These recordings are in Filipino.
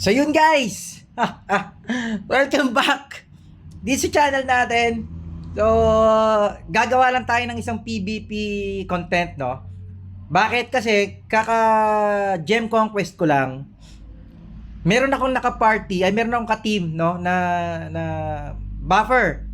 So yun guys, welcome back dito sa channel natin. So gagawa lang tayo ng isang PvP content, no? Bakit? Kasi kaka gem conquest ko lang, meron akong naka-party, ay meron akong ka-team, no, na buffer.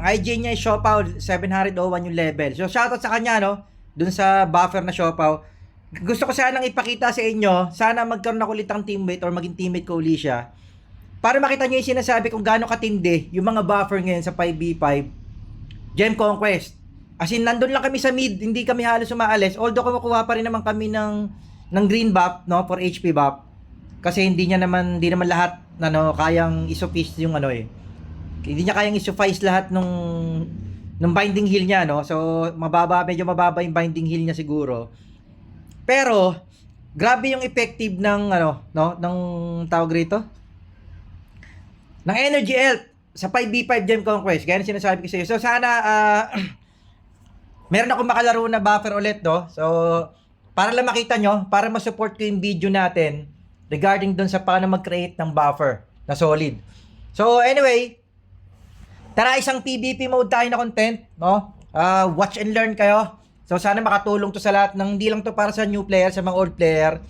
Ang IG niya ay Siopaw 701 yung level. So shoutout sa kanya, no, dun sa buffer na Siopaw. Gusto ko sanang ipakita sa inyo, sana magkaroon ako ulit ng teammate or maging teammate ko uli siya. Para makita nyo yung sinasabi kung gaano katindi yung mga buffer ngayon sa 5v5 Gem Conquest. As in, nandun lang kami sa mid, hindi kami halos umaalis. Although kumukuha pa rin naman kami ng green buff, no, for HP buff. Kasi hindi naman lahat kayang isuffice yung Hindi niya kayang isuffice lahat nung binding heal niya, no. So medyo mababa yung binding heal niya siguro. Pero grabe yung effective ng ng tawag rito, ng energy health sa 5v5 Gem Conquest. Kaya sinasabi ko sa iyo. So sana meron akong makalaro na buffer ulit, no. So para lang makita nyo, para ma-support ko yung video natin regarding dun sa paano mag-create ng buffer na solid. So anyway, tara, isang PvP mode tayo na content, no. Watch and learn kayo. So sana makatulong to sa lahat ng, hindi lang to para sa new player, sa mga old player,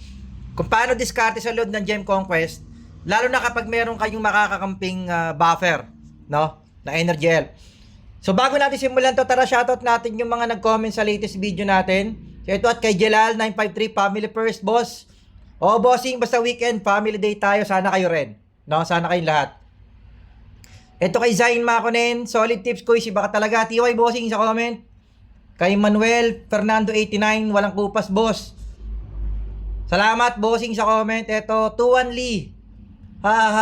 kung paano diskarte sa load ng Gem Conquest, lalo na kapag meron kayong makakakamping buffer, no, na energy health. So bago natin simulan to, tara shoutout natin yung mga nag-comment sa latest video natin. So ito at kay Jelal 953, family first boss. O bossing, basta weekend, family day tayo, sana kayo rin, no, sana kayong lahat. Ito kay Zain Makonen, solid tips ko, si baka talaga, TY bossing sa comment. Kay Manuel Fernando 89, walang kupas boss. Salamat bossing sa comment. Ito, Tuan Lee.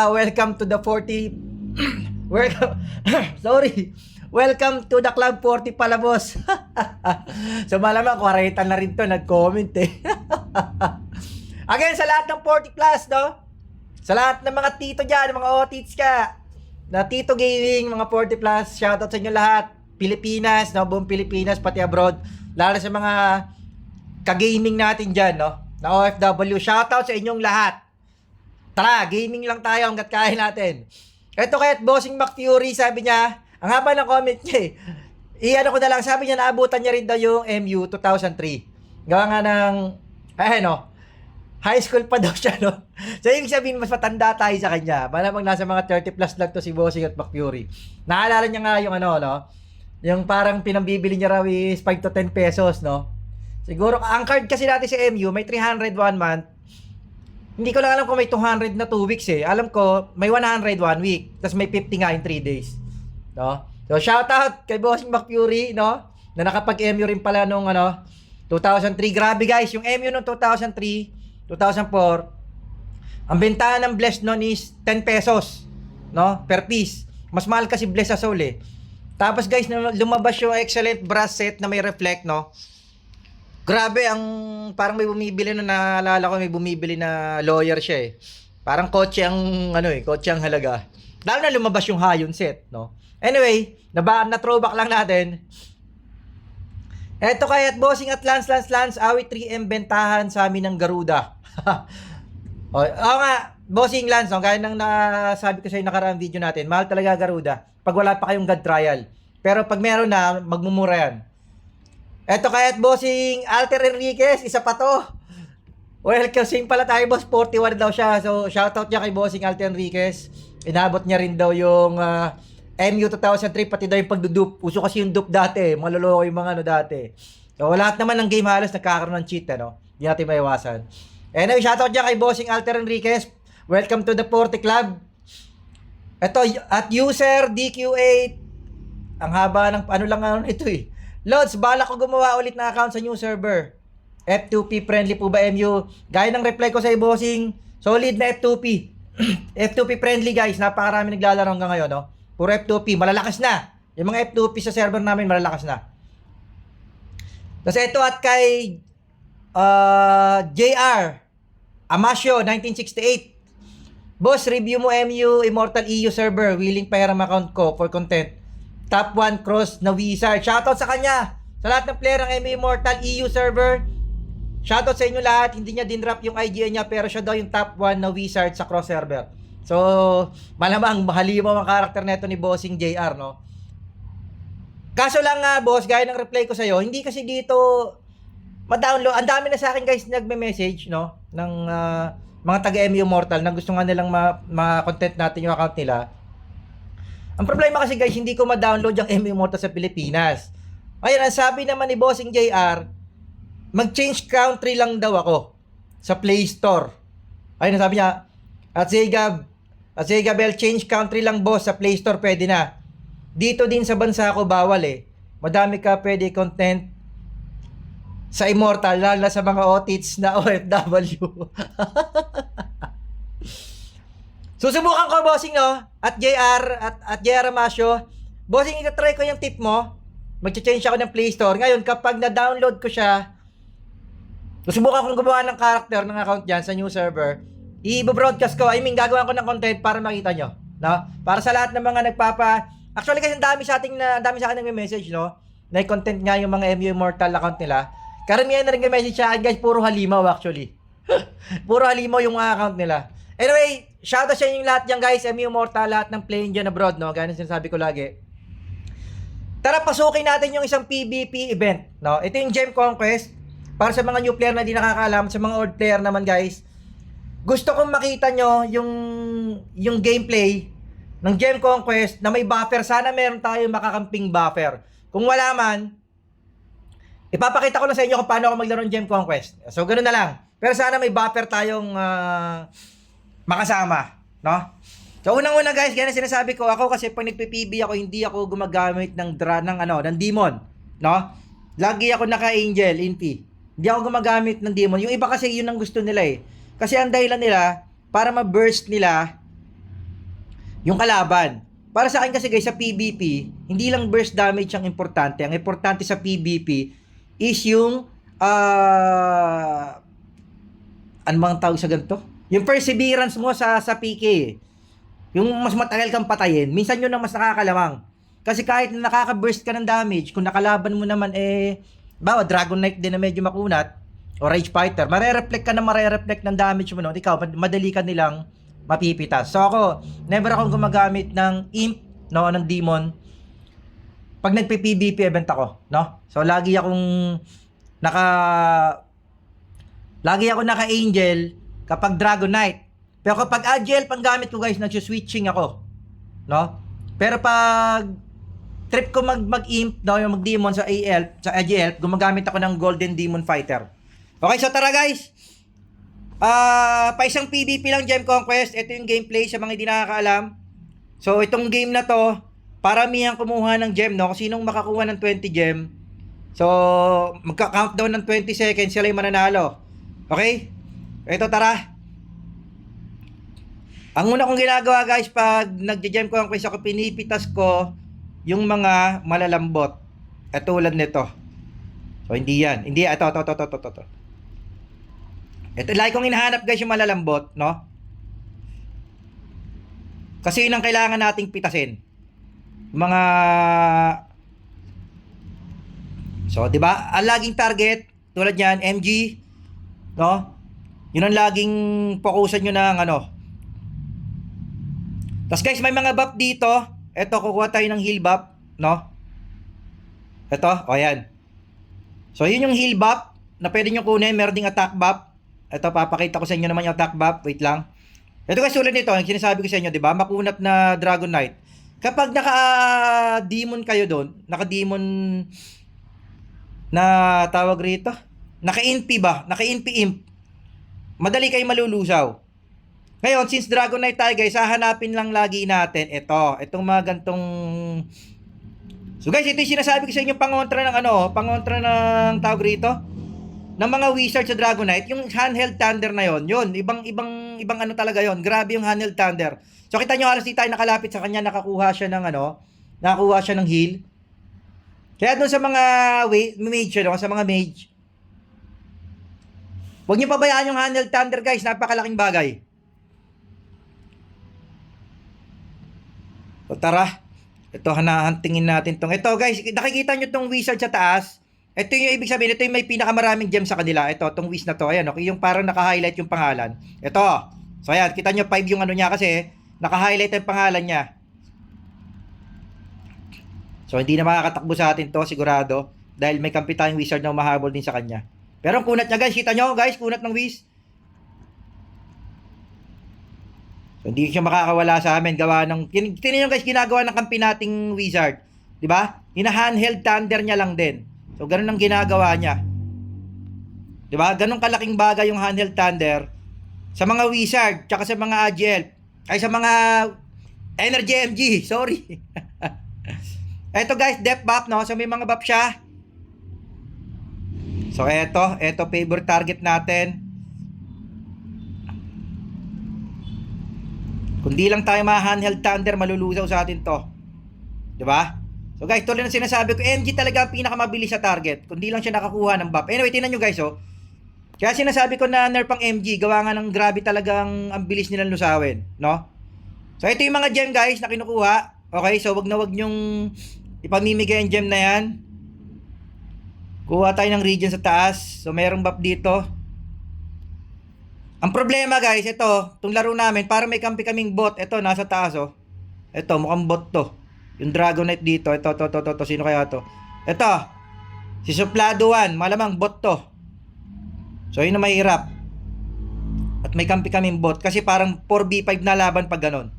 Welcome to the 40. Welcome. Sorry. Welcome to the club 40 pala boss. So malamang 40 na rin to nag-comment eh. Again, sa lahat ng 40 plus, no? Sa lahat ng mga tito dyan, mga otits ka, na Tito Gaming, mga 40 plus, shoutout sa inyo lahat. Pilipinas, no, buong Pilipinas, pati abroad, lalo sa mga ka-gaming natin dyan, no, na OFW, shoutout sa inyong lahat. Tara, gaming lang tayo hanggat kaya natin. Ito kay Bossing McFury, sabi niya, ang haba ng comment niya eh. Ko na lang, sabi niya naabutan niya rin daw yung MU 2003. Gawa nga ng, high school pa daw siya, no. So, ibig sabihin, mas matanda tayo sa kanya. Malamang nasa mga 30 plus lang to si Bossing at McFury. Naalala niya nga yung yung parang pinambibili niya raw is 5 to 10 pesos, no? Siguro, ang card kasi natin sa MU, may 300 1 month. Hindi ko lang alam kung may 200 na 2 weeks eh. Alam ko, may 100 1 week. Tapos may 50 nga in 3 days. No? So, shoutout kay Bossing McFury, no? Na nakapag-MU rin pala nung 2003. Grabe guys, yung MU nung 2003, 2004, ang bentahan ng Bless noon is 10 pesos, no? Per piece. Mas mahal kasi Bless sa Soul eh. Tapos guys, lumabas yung excellent brass set na may reflect, no? Grabe, parang may bumibili na, naalala ko may bumibili na lawyer siya eh. Parang kotse ang kotse ang halaga. Lalo na lumabas yung Hayon set, no? Anyway, na throwback lang natin. Eto kay at Bossing at Lance, awit 3M bentahan sa amin ng Garuda. Oo nga, Bossing Lance, no? Gaya ng nasabi ko sa nakaraang video natin, mahal talaga Garuda pag wala pa kayong God trial. Pero pag meron na, magmumura yan. Eto kaya at Bossing Alter Enriquez, isa pa to. Welcome, same pala tayo boss, 41 daw siya. So shoutout niya kay Bossing Alter Enriquez. Inabot niya rin daw yung MU 2003, pati daw yung pagdudup. Uso kasi yung dupe dati, maluloko yung mga dati. So lahat naman ng game halos nagkakaroon ng cheat, Hindi natin maiwasan. Anyway, shoutout niya kay Bossing Alter Enriquez. Welcome to the 40 Club. Ito, at user DQ8. Ang haba ng ito eh. Lods, bala ko gumawa ulit ng account sa new server. F2P friendly po ba MU? Gaya ng reply ko sa Bossing, solid na F2P. F2P friendly guys, napakarami naglalaro hanggang ngayon, no? Puro F2P, malalakas na. Yung mga F2P sa server namin, malalakas na. Tapos ito at kay JR Amasio 1968. Boss, review mo MU Immortal EU server. Willing pahiram account ko for content. Top 1 cross na Wizard. Shoutout sa kanya. Sa lahat ng player ng MU Immortal EU server. shoutout sa inyo lahat. Hindi niya din-drop yung IGN niya, pero siya daw yung top 1 na wizard sa cross server. So, malamang mahalimaw ang karakter neto ni Bossing JR, no? Kaso lang nga, boss, gaya ng reply ko sa'yo, hindi kasi dito ma-download. Ang dami na sa akin guys nagme-message, no? Ng mga taga-MU Mortal na gusto nga nilang ma-content natin yung account nila. Ang problema kasi guys, hindi ko ma-download yung MU Mortal sa Pilipinas. Ayun, ang sabi naman ni Bossing JR, mag-change country lang daw ako sa Play Store. Ayun, sabi niya, at Zegabel, change country lang boss sa Play Store, pwede na. Dito din sa bansa ko, bawal eh. Madami ka pwede content sa Immortal, lalo sa mga otits na OFW. Susubukan ko, bossing, no? At JR Ramasyo. Bossing, itatry ko yung tip mo. Mag-change ako ng Play Store. Ngayon, kapag na-download ko siya, susubukan kong gumawa ng character ng account dyan sa new server. I-broadcast ko. I mean, gagawa ko ng content para makita nyo. No? Para sa lahat ng mga Actually, kasi ang dami sa akin nag-message, no? Na-content nga yung mga MU Immortal account nila. Karamihan na rin nag-message sa akin, guys. Puro halimaw, actually. Puro halimaw yung mga account nila. Anyway, shoutout sa inyo lahat dyan, guys. MU Immortal, lahat ng playing dyan abroad, no? Gaya na sinasabi ko lagi. Tara, pasukin natin yung isang PvP event, no? Ito yung Gem Conquest. Para sa mga new player na di nakakaalam, sa mga old player naman, guys. Gusto kong makita nyo yung gameplay ng Gem Conquest na may buffer. Sana meron tayo makakamping buffer. Kung wala man, ipapakita ko lang sa inyo kung paano ako maglaro ng Gem Conquest. So, ganoon na lang. Pero sana may buffer tayong makasama, no? So, unang-una guys, ganyan sinasabi ko, ako kasi pag nagpe-PB ako, hindi ako gumagamit ng demon, no? Lagi ako naka-angel, infi. Hindi ako gumagamit ng demon. Yung iba kasi yun ang gusto nila eh. Kasi ang dahilan nila, para ma-burst nila yung kalaban. Para sa akin kasi guys, sa PvP, hindi lang burst damage ang importante. Ang importante sa PvP is yung ano bang tawag sa ganito? Yung perseverance mo sa PK. Yung mas matagal kang patayin, minsan yun ang mas nakakalamang. Kasi kahit na nakaka-burst ka ng damage, kung nakalaban mo naman bawa Dragon Knight din na medyo makunat, o Rage Fighter, marereflect ng damage mo, no? Ikaw, madali ka nilang mapipitas. So ako, never akong gumagamit ng imp, no, ng demon pag nagpe-PvP event ako, no? So lagi akong naka-angel kapag Dragon Knight. Pero kapag Agile pang gamit ko guys, nagsi-switching ako, no? Pero pag trip ko mag-imp, no, yung mag-demon sa Agile, gumagamit ako ng Golden Demon Fighter. Okay, so tara guys. Pa isang PvP lang Gem Conquest. Ito yung gameplay sa mga hindi nakakaalam. So itong game na to, paramihan kumuha ng gem, no? Kung sinong makakuha ng 20 gem, so magka-countdown ng 20 seconds, sila yung mananalo. Okay? Ito, tara. Ang una kong ginagawa guys, pag nag-gem conquest ako, pinipitas ko yung mga malalambot. Tulad nito. So hindi yan. Hindi, ito. Ito, like kong hinahanap guys yung malalambot, no? Kasi yun ang kailangan nating pitasin. Mga... So, di ba? Ang laging target, tulad yan, MG, no? Yun ang laging focusan nyo ng ano. Tapos guys, may mga buff dito. Ito, kukuha tayo ng heal buff, no? Ito, o yan. So, yun yung heal buff na pwede nyo kunin. Meron ding attack buff. Ito, papakita ko sa inyo naman yung attack buff. Wait lang. Ito guys, tulad nito, yung sinasabi ko sa inyo, di ba? Makunat na Dragon Knight. Kapag naka-demon kayo doon, naka-demon na tawag rito, naka-inpi ba? Naka-inpi imp. Madali kayo malulusaw. Ngayon, since Dragon Knight tayo guys, hahanapin lang lagi natin itong mga gantong... So guys, ito yung sinasabi ko sa inyo, pangontra ng tawag rito, ng mga wizard sa Dragon Knight, yung handheld thunder na yun, ibang ano talaga yon. Grabe yung handheld thunder. So kita nyo, halos di tayo nakalapit sa kanya, nakakuha siya ng heal. Kaya doon sa mga mage, sa mga mage, huwag nyo pabayaan yung handheld thunder guys, napakalaking bagay. So tara, ito hanahantingin natin tong. Ito guys, nakikita nyo tong wizard sa taas. ito yung ibig sabihin, ito yung may pinakamaraming gem sa kanila. Ito, tong Wiz na to. Ayan, okay, yung parang naka-highlight yung pangalan. Ito. So, ayan, kita nyo 5 yung ano niya kasi naka-highlight yung pangalan niya. So, hindi na makakatakbo sa atin to, sigurado. Dahil may kampi tayong wizard na umahabol din sa kanya. Pero ang kunat niya, guys, kita nyo, guys, kunat ng Wiz. So, hindi siya makakawala sa amin. Gawa ng, tingnan nyo, guys, ginagawa ng kampi nating wizard. Diba? Hina-handheld thunder niya lang din. So, ganun ang ginagawa niya. Diba? Ganun kalaking bagay yung handheld thunder sa mga wizard, tsaka sa mga AGL, ay sa mga energy MG, sorry. Eto guys, depth buff, no? So, may mga buff siya. So, eto favorite target natin. Kung di lang tayo ma-handheld thunder, malulusaw sa atin to. Diba? So guys, tulad ng sinasabi ko, MG talaga ang pinakamabilis sa target. Kung di lang siya nakakuha ng buff. Anyway, tingnan nyo guys, oh. Kaya sinasabi ko na nerf ang MG, gawa nga ng grabe talagang ang bilis nilang lusawin, no? So ito yung mga gem guys na kinukuha. Okay, so wag nyong ipamimigay ang gem na yan. Kuha tayo ng region sa taas. So mayroong buff dito. Ang problema guys, ito, itong laro namin, para may kampi kaming bot. Ito, nasa taas, oh. Ito, mukhang bot to. Yung Dragonite dito, ito, sino kaya to? Ito, si Suplado 1, malamang bot to. So, yun na mahirap. At may kampi kaming bot, kasi parang 4v5 na laban pag ganon.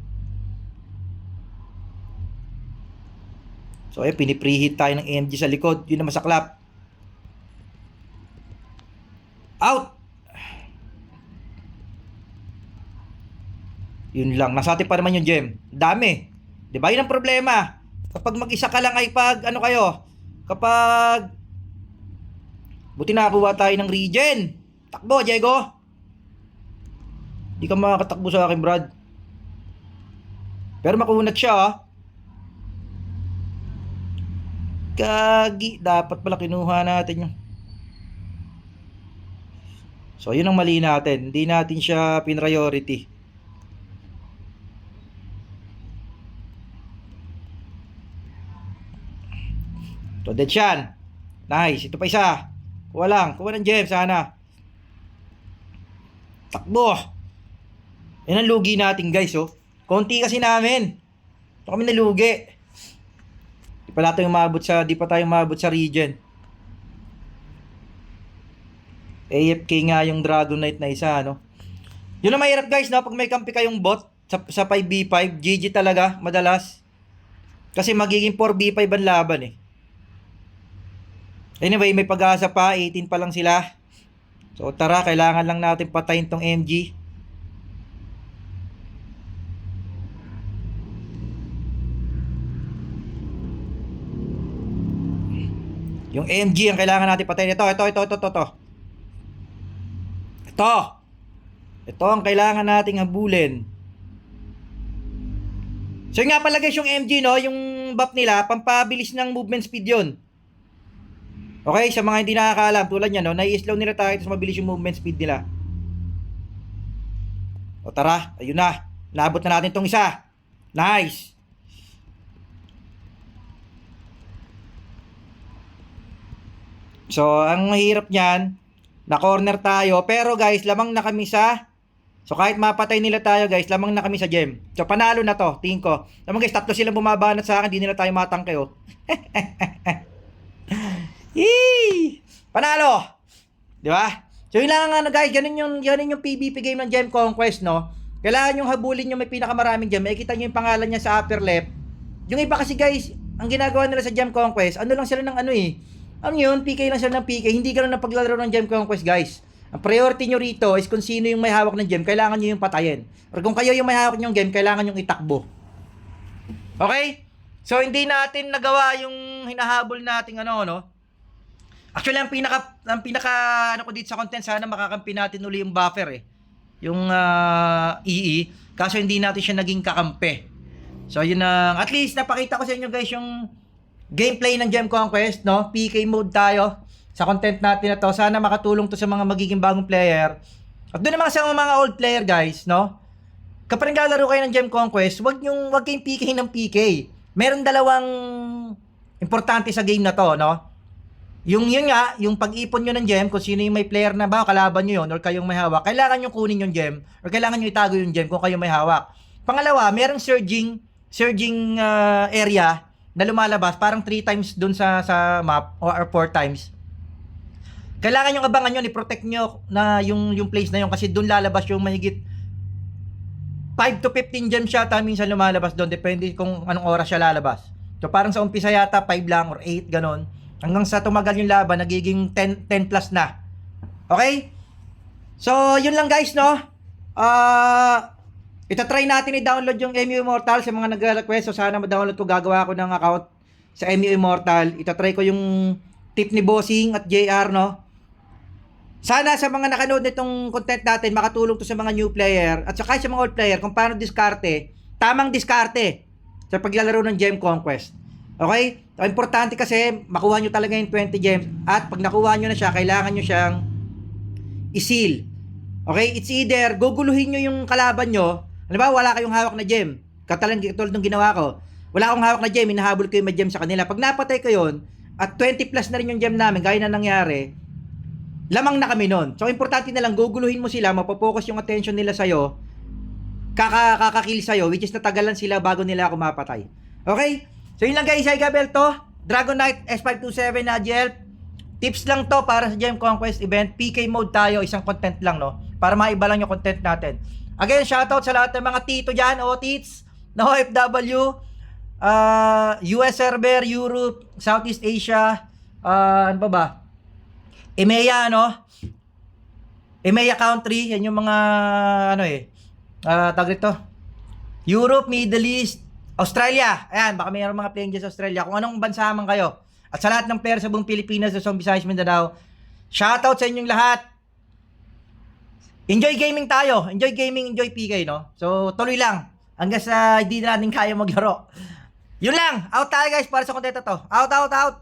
So, ayun, pinipreheat tayo ng AMG sa likod. Yun na masaklap. Out! Yun lang, nasa atin pa naman yung gem. Dami. Diba? Yun ang problema. Kapag mag-isa ka lang ay kapag buti nakakuha tayo ng regen. Takbo, Diego. Di ka makakatakbo sa akin, Brad. Pero makunat siya, ah. Kagi, dapat pala kinuha natin yung. So, yun ang mali natin. Hindi natin siya priority. So, dead siyan. Nice. Ito pa isa. Kuha lang. Kuha ng gem sana. Takbo. Yan ang lugi natin guys, oh. Konti kasi namin. Ito kami nalugi. Di pa tayo umabot sa region. AFK nga yung Dragonite na isa, no? Yun ang mahirap guys, no? Pag may kampi kayong bot sa 5v5, GG talaga, madalas. Kasi magiging 4v5 ang laban, eh. Anyway, may pag-asa pa, 18 pa lang sila. So tara, kailangan lang natin patayin tong MG. Yung MG ang kailangan natin patayin. Ito. Ito ang kailangan nating habulin. So nga pala guys, yung MG, no, yung buff nila, pampabilis ng movement speed yun. Okay, sa mga hindi nakakaalam, tulad niya, no, nai-slow nila tayo tapos mabilis yung movement speed nila. O tara, ayun na. Naabot na natin tong isa. Nice. So, ang mahirap niyan, na-corner tayo. Pero guys, lamang na kami sa. So, kahit mapatay nila tayo guys, lamang na kami sa gem. So, panalo na to, tingin ko. Lamang guys, tatlo silang bumabanat sa akin, di nila tayo matangke, oh. Yee! Panalo! Di ba? So yun lang ano guys, ganun yung PvP game ng Gem Conquest, no? Kailangan yung habulin yung may pinakamaraming gem. Makikita nyo yung pangalan niya sa upper left. Yung iba kasi guys, ang ginagawa nila sa Gem Conquest, ano lang sila ng ano eh. Ano yun? PK lang sila ng PK. Hindi ganun ang paglalaro ng Gem Conquest guys. Ang priority nyo rito is kung sino yung may hawak ng gem, kailangan nyo yung patayin. Or kung kayo yung may hawak ng gem, kailangan yung itakbo. Okay? So hindi natin nagawa yung hinahabol nating ano, no? Actually, ang pinaka ano ko dito sa content, sana makakampi natin uli yung buffer, eh. Yung EE. Kaso hindi natin siya naging kakampi. So, yun ang, at least, napakita ko sa inyo guys yung gameplay ng Gem Conquest, no? PK mode tayo sa content natin na to. Sana makatulong to sa mga magiging bagong player. At doon naman sa mga old player guys, no? Kapag naglalaro kayo ng Gem Conquest, wag kayong PK ng PK. Meron dalawang importante sa game na to, no? Yun nga, yung pag-ipon nyo ng gem, kung sino yung may player na ba, kalaban nyo yun, or kayong may hawak, kailangan nyo kunin yung gem, or kailangan nyo itago yung gem kung kayo may hawak. Pangalawa, merong surging area na lumalabas, parang 3 times dun sa map, or 4 times. Kailangan nyo abangan yun, i-protect nyo na yung place na yun, kasi dun lalabas yung mahigit 5 to 15 gem shot, minsan lumalabas doon, depende kung anong oras siya lalabas. So parang sa umpisa yata 5 lang or 8 ganon. Hanggang sa tumagal yung laban, nagiging 10 plus na. Okay? So, yun lang guys, no? Itatry natin i-download yung MU Immortal sa mga nagre-request. So, sana ma-download ko. Gagawa ko ng account sa MU Immortal. Itatry ko yung tip ni Bossing at JR, no? Sana sa mga nakanood nitong content natin, makatulong to sa mga new player at saka sa mga old player kung paano diskarte, tamang diskarte sa paglalaro ng Gem Conquest. Okay? So, importante kasi makuha nyo talaga yung 20 gems at pag nakuha nyo na siya, kailangan nyo siyang i-seal. Okay? It's either guguluhin nyo yung kalaban nyo. Halimbawa, wala kayong hawak na gem. Katulad ng ginawa ko. Wala akong hawak na gem, hinahabol ko yung may gem sa kanila. Pag napatay ko yun, at 20 plus na rin yung gem namin, gaya na nangyari, lamang na kami nun. So, importante na lang, guguluhin mo sila, mapopokus yung attention nila sa'yo, kakakill sa'yo, which is natagalan sila bago nila ako mapatay. Okay? So, yun lang guys, ay Gabel to. Dragon Knight S527 na gel. Tips lang to para sa Gem Conquest event. PK mode tayo, isang content lang, no? Para maiba lang yung content natin. Again, shoutout sa lahat ng mga tito dyan, o tits, na OFW, US server, Europe, Southeast Asia, ano pa ba? EMEA, no? EMEA country, yan yung mga, tawag dito. Europe, Middle East, Australia. Ayan, baka mayroong mga playing dyan sa Australia. Kung anong bansa man kayo. At sa lahat ng player sa buong Pilipinas, Luzon, Visayas, Mindanao, shoutout sa inyong lahat. Enjoy gaming tayo. Enjoy gaming, enjoy PK, no? So, tuloy lang. Hanggang sa hindi na natin kaya maglaro. Yun lang. Out tayo guys para sa content to. Out, out, out.